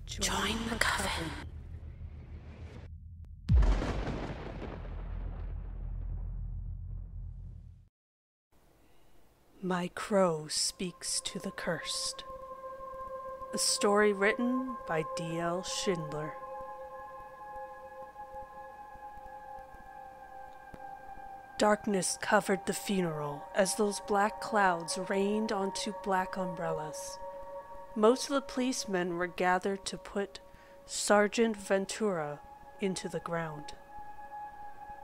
Join the coven. My Crow Speaks to the Cursed. A story written by D.L Schindler. Darkness covered the funeral as those black clouds rained onto black umbrellas. Most of the policemen were gathered to put Sergeant Ventura into the ground.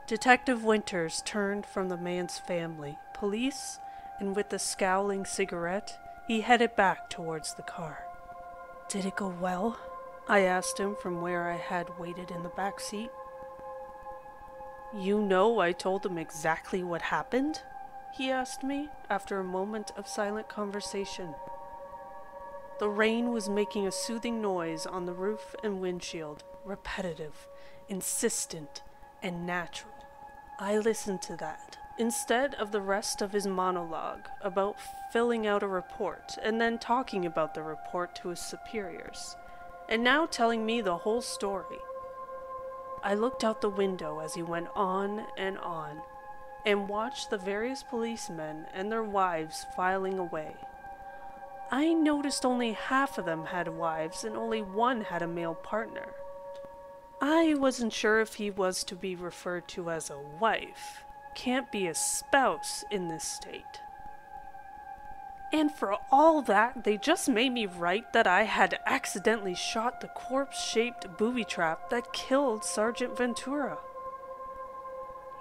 Detective Winters turned from the man's family, police, and with a scowling cigarette, he headed back towards the car. "Did it go well?" I asked him from where I had waited in the back seat. "You know I told him exactly what happened?" he asked me after a moment of silent conversation. The rain was making a soothing noise on the roof and windshield, repetitive, insistent, and natural. I listened to that, instead of the rest of his monologue about filling out a report and then talking about the report to his superiors, and now telling me the whole story. I looked out the window as he went on, and watched the various policemen and their wives filing away. I noticed only half of them had wives and only one had a male partner. I wasn't sure if he was to be referred to as a wife. Can't be a spouse in this state. And for all that, they just made me write that I had accidentally shot the corpse-shaped booby trap that killed Sergeant Ventura.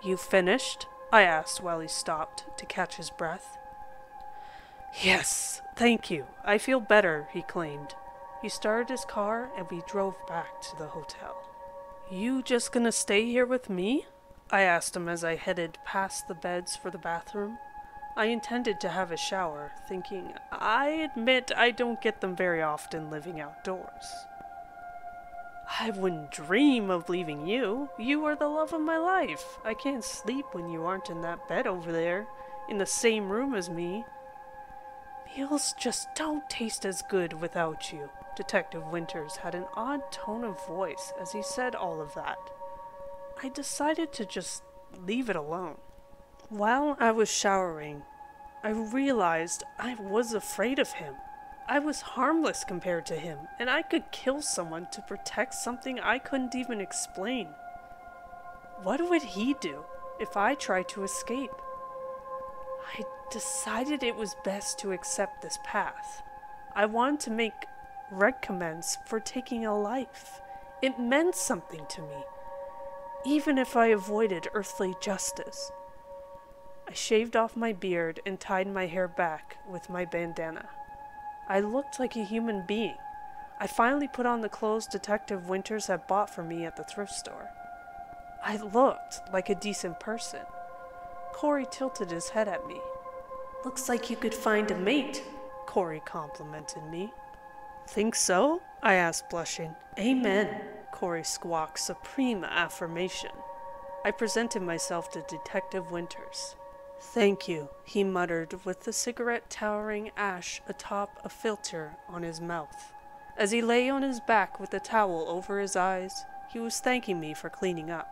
"You finished?" I asked while he stopped to catch his breath. "Yes, thank you. I feel better," he claimed. He started his car and we drove back to the hotel. "You just gonna stay here with me?" I asked him as I headed past the beds for the bathroom. I intended to have a shower, thinking, I admit I don't get them very often living outdoors. "I wouldn't dream of leaving you. You are the love of my life. I can't sleep when you aren't in that bed over there, in the same room as me. Meals just don't taste as good without you." Detective Winters had an odd tone of voice as he said all of that. I decided to just leave it alone. While I was showering, I realized I was afraid of him. I was harmless compared to him, and I could kill someone to protect something I couldn't even explain. What would he do if I tried to escape? I decided it was best to accept this path. I wanted to make recompense for taking a life. It meant something to me, even if I avoided earthly justice. I shaved off my beard and tied my hair back with my bandana. I looked like a human being. I finally put on the clothes Detective Winters had bought for me at the thrift store. I looked like a decent person. Corey tilted his head at me. "Looks like you could find a mate," Corey complimented me. "Think so?" I asked, blushing. "Amen," Corey squawked, supreme affirmation. I presented myself to Detective Winters. "Thank you," he muttered with the cigarette towering ash atop a filter on his mouth. As he lay on his back with a towel over his eyes, he was thanking me for cleaning up.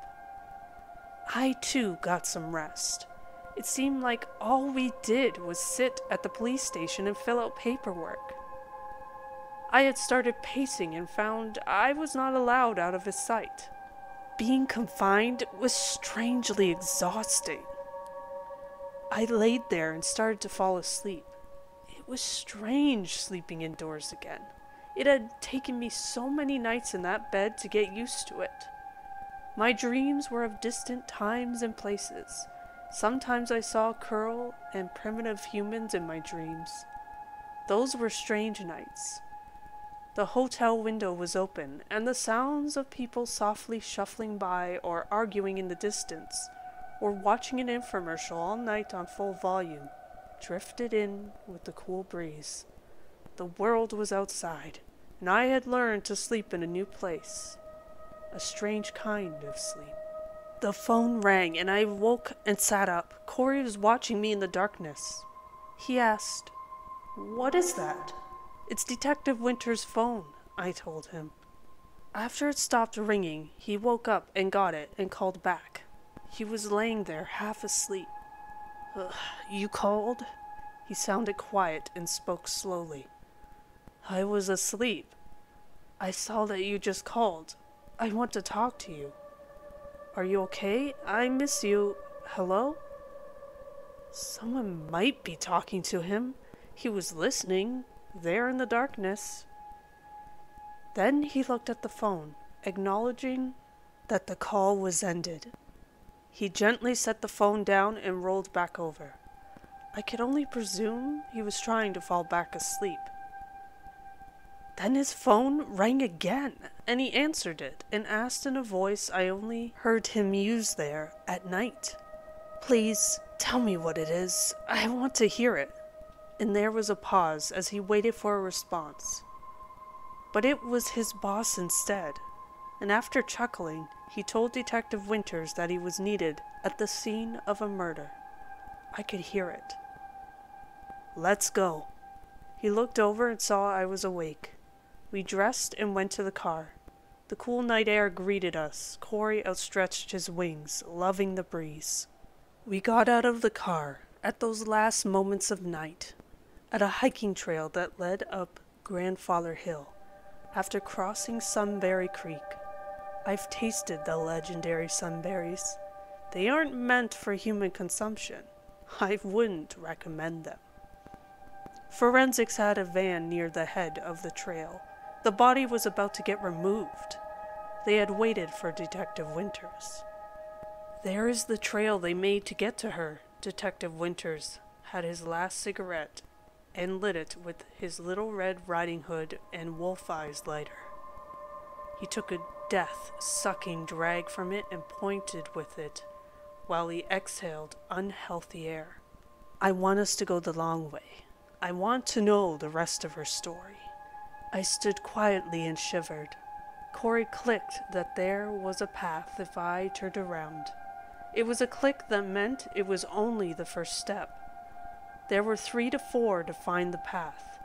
I, too, got some rest. It seemed like all we did was sit at the police station and fill out paperwork. I had started pacing and found I was not allowed out of his sight. Being confined was strangely exhausting. I laid there and started to fall asleep. It was strange sleeping indoors again. It had taken me so many nights in that bed to get used to it. My dreams were of distant times and places. Sometimes I saw Curl and primitive humans in my dreams. Those were strange nights. The hotel window was open, and the sounds of people softly shuffling by or arguing in the distance, or watching an infomercial all night on full volume, drifted in with the cool breeze. The world was outside, and I had learned to sleep in a new place. A strange kind of sleep. The phone rang, and I woke and sat up. Corey was watching me in the darkness. He asked, "What is that?" "It's Detective Winters' phone," I told him. After it stopped ringing, he woke up and got it and called back. He was laying there half asleep. You called? He sounded quiet and spoke slowly. I was asleep. I saw that you just called. I want to talk to you. Are you okay? I miss you. Hello? Someone might be talking to him. He was listening, there in the darkness. Then he looked at the phone, acknowledging that the call was ended. He gently set the phone down and rolled back over. I could only presume he was trying to fall back asleep. Then his phone rang again, and he answered it and asked in a voice I only heard him use there at night. Please, tell me what it is. I want to hear it. And there was a pause as he waited for a response. But it was his boss instead, and after chuckling, he told Detective Winters that he was needed at the scene of a murder. I could hear it. Let's go. He looked over and saw I was awake. We dressed and went to the car. The cool night air greeted us. Corey outstretched his wings, loving the breeze. We got out of the car at those last moments of night, at a hiking trail that led up Grandfather Hill. After crossing Sunberry Creek, I've tasted the legendary sunberries. They aren't meant for human consumption. I wouldn't recommend them. Forensics had a van near the head of the trail. The body was about to get removed. They had waited for Detective Winters. There is the trail they made to get to her. Detective Winters had his last cigarette and lit it with his little Red Riding Hood and Wolf Eyes lighter. He took a death-sucking drag from it and pointed with it while he exhaled unhealthy air. I want us to go the long way. I want to know the rest of her story. I stood quietly and shivered. Corey clicked that there was a path if I turned around. It was a click that meant it was only the first step. There were 3 to 4 to find the path.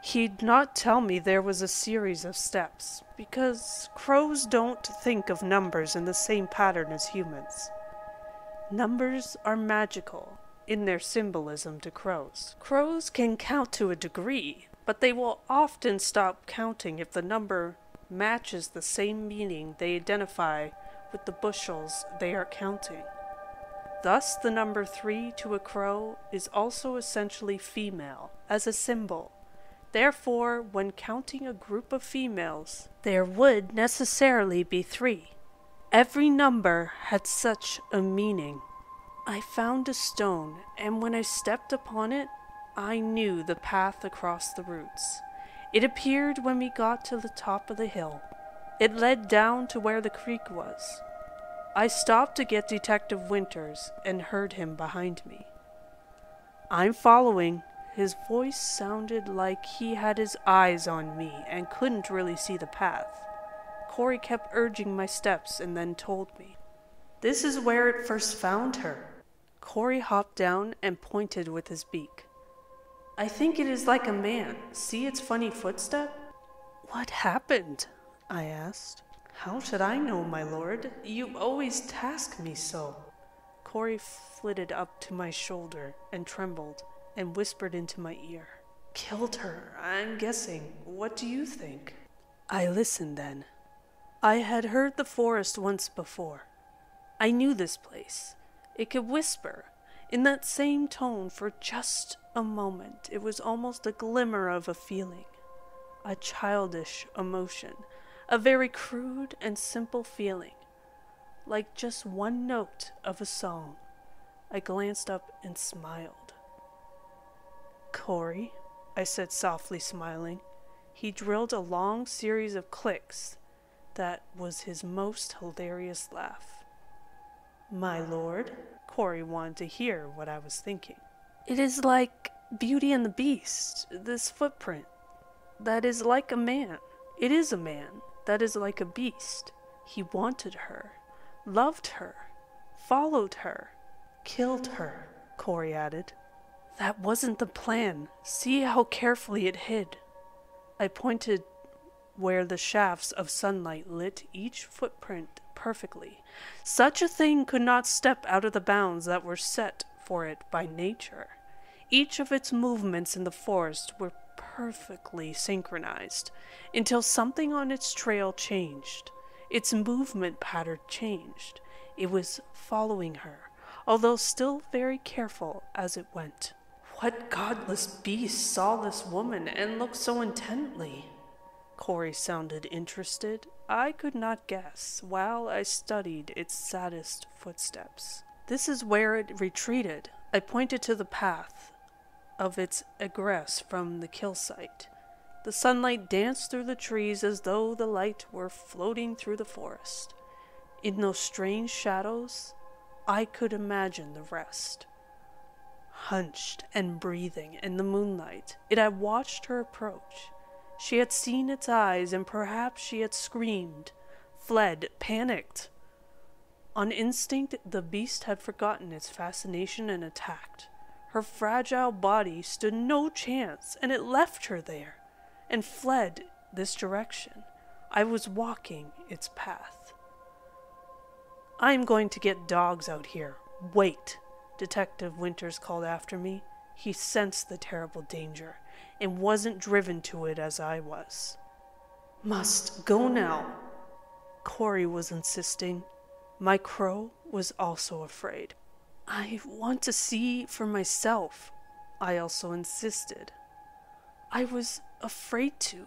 He'd not tell me there was a series of steps, because crows don't think of numbers in the same pattern as humans. Numbers are magical in their symbolism to crows. Crows can count to a degree, but they will often stop counting if the number matches the same meaning they identify with the bushels they are counting. Thus, the number 3 to a crow is also essentially female, as a symbol. Therefore, when counting a group of females, there would necessarily be 3. Every number had such a meaning. I found a stone, and when I stepped upon it, I knew the path across the roots. It appeared when we got to the top of the hill. It led down to where the creek was. I stopped to get Detective Winters and heard him behind me. I'm following. His voice sounded like he had his eyes on me and couldn't really see the path. Corey kept urging my steps and then told me, "This is where it first found her." Corey hopped down and pointed with his beak. "I think it is like a man. See its funny footstep?" "What happened?" I asked. "How should I know, my lord? You always task me so." Corey flitted up to my shoulder and trembled and whispered into my ear. "Killed her, I'm guessing. What do you think?" I listened then. I had heard the forest once before. I knew this place. It could whisper in that same tone for just a moment. It was almost a glimmer of a feeling, a childish emotion, a very crude and simple feeling, like just one note of a song. I glanced up and smiled. "Corey," I said softly, smiling. He drilled a long series of clicks. That was his most hilarious laugh. "My lord?" Corey wanted to hear what I was thinking. "It is like Beauty and the Beast, this footprint. That is like a man. It is a man. That is like a beast. He wanted her, loved her, followed her, killed her," Corey added. "That wasn't the plan. See how carefully it hid." I pointed where the shafts of sunlight lit each footprint perfectly. Such a thing could not step out of the bounds that were set for it by nature. Each of its movements in the forest were perfectly synchronized, until something on its trail changed. Its movement pattern changed. It was following her, although still very careful as it went. What godless beast saw this woman and looked so intently? Corey sounded interested. I could not guess, while I studied its saddest footsteps. This is where it retreated. I pointed to the path of its egress from the kill site. The sunlight danced through the trees as though the light were floating through the forest. In those strange shadows, I could imagine the rest. Hunched and breathing in the moonlight, it had watched her approach. She had seen its eyes, and perhaps she had screamed, fled, panicked. On instinct, the beast had forgotten its fascination and attacked. Her fragile body stood no chance, and it left her there, and fled this direction. I was walking its path. "I am going to get dogs out here. Wait," Detective Winters called after me. He sensed the terrible danger, and wasn't driven to it as I was. "Must go now," Corey was insisting. My crow was also afraid. "I want to see for myself," I also insisted. I was afraid to,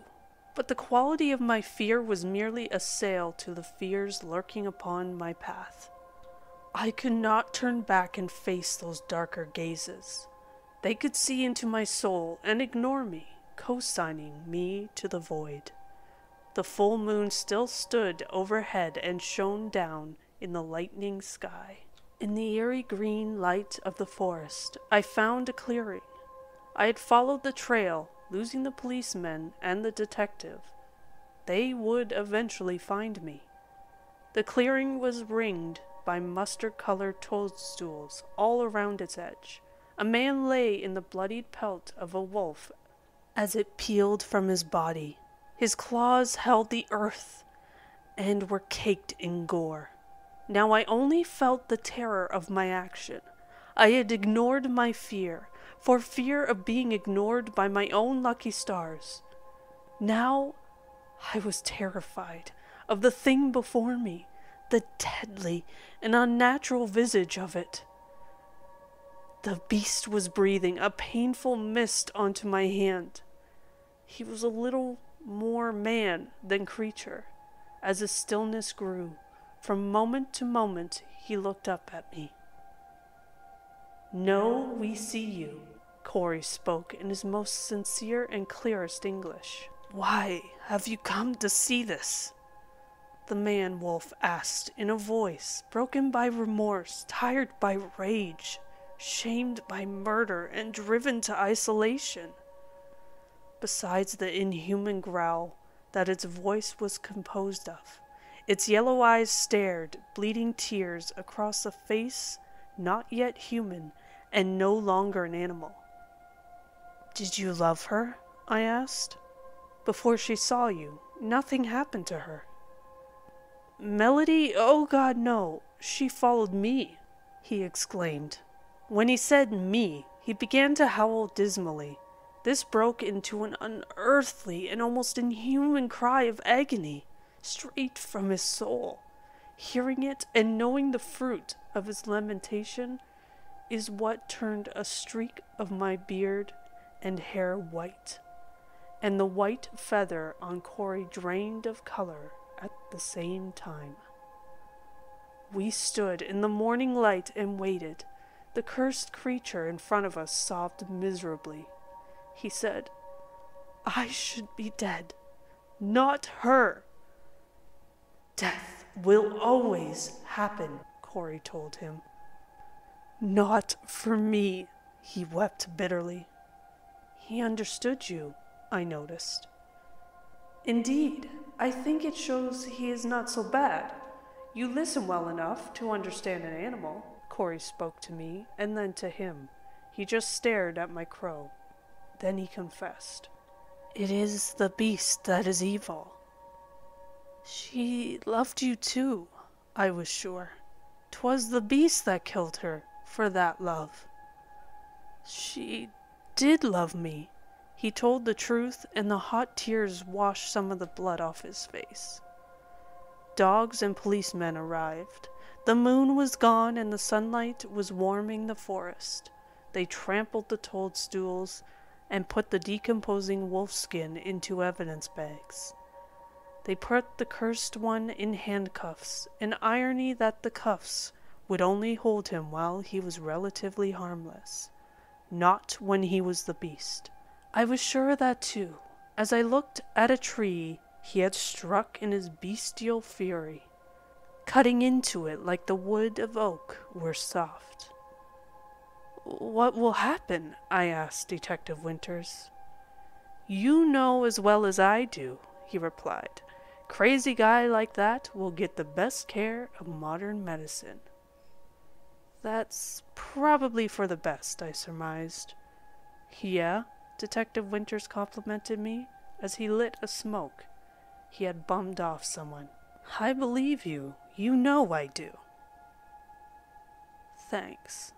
but the quality of my fear was merely a sail to the fears lurking upon my path. I could not turn back and face those darker gazes. They could see into my soul and ignore me, co-signing me to the void. The full moon still stood overhead and shone down in the lightning sky. In the eerie green light of the forest, I found a clearing. I had followed the trail, losing the policemen and the detective. They would eventually find me. The clearing was ringed by mustard-colored toadstools all around its edge. A man lay in the bloodied pelt of a wolf as it peeled from his body. His claws held the earth and were caked in gore. Now I only felt the terror of my action. I had ignored my fear, for fear of being ignored by my own lucky stars. Now I was terrified of the thing before me, the deadly and unnatural visage of it. The beast was breathing a painful mist onto my hand. He was a little more man than creature. As the stillness grew, from moment to moment he looked up at me. "No, we see you," Corey spoke in his most sincere and clearest English. "Why have you come to see this?" the man-wolf asked in a voice broken by remorse, tired by rage, shamed by murder, and driven to isolation. Besides the inhuman growl that its voice was composed of, its yellow eyes stared, bleeding tears, across a face not yet human and no longer an animal. "Did you love her?" I asked. "Before she saw you, nothing happened to her." "Melody? Oh God, no. She followed me," he exclaimed. When he said me, he began to howl dismally. This broke into an unearthly and almost inhuman cry of agony, straight from his soul. Hearing it and knowing the fruit of his lamentation is what turned a streak of my beard and hair white, and the white feather on Corey drained of color at the same time. We stood in the morning light and waited. The cursed creature in front of us sobbed miserably. He said, "I should be dead, not her." "Death will always happen," Corey told him. "Not for me," he wept bitterly. He understood you, I noticed. "Indeed, I think it shows he is not so bad. You listen well enough to understand an animal." Corey spoke to me, and then to him. He just stared at my crow. Then he confessed. "It is the beast that is evil. She loved you too, I was sure. 'Twas the beast that killed her for that love. She did love me. He told the truth, and the hot tears washed some of the blood off his face. Dogs and policemen arrived. The moon was gone and the sunlight was warming the forest. They trampled the toadstools and put the decomposing wolf skin into evidence bags. They put the cursed one in handcuffs, an irony that the cuffs would only hold him while he was relatively harmless, not when he was the beast. I was sure of that too, as I looked at a tree he had struck in his bestial fury, cutting into it like the wood of oak were soft. "What will happen?" I asked Detective Winters. "You know as well as I do," he replied. "Crazy guy like that will get the best care of modern medicine." "That's probably for the best," I surmised. "Yeah?" Detective Winters complimented me as he lit a smoke. He had bummed off someone. "I believe you. You know I do." "Thanks."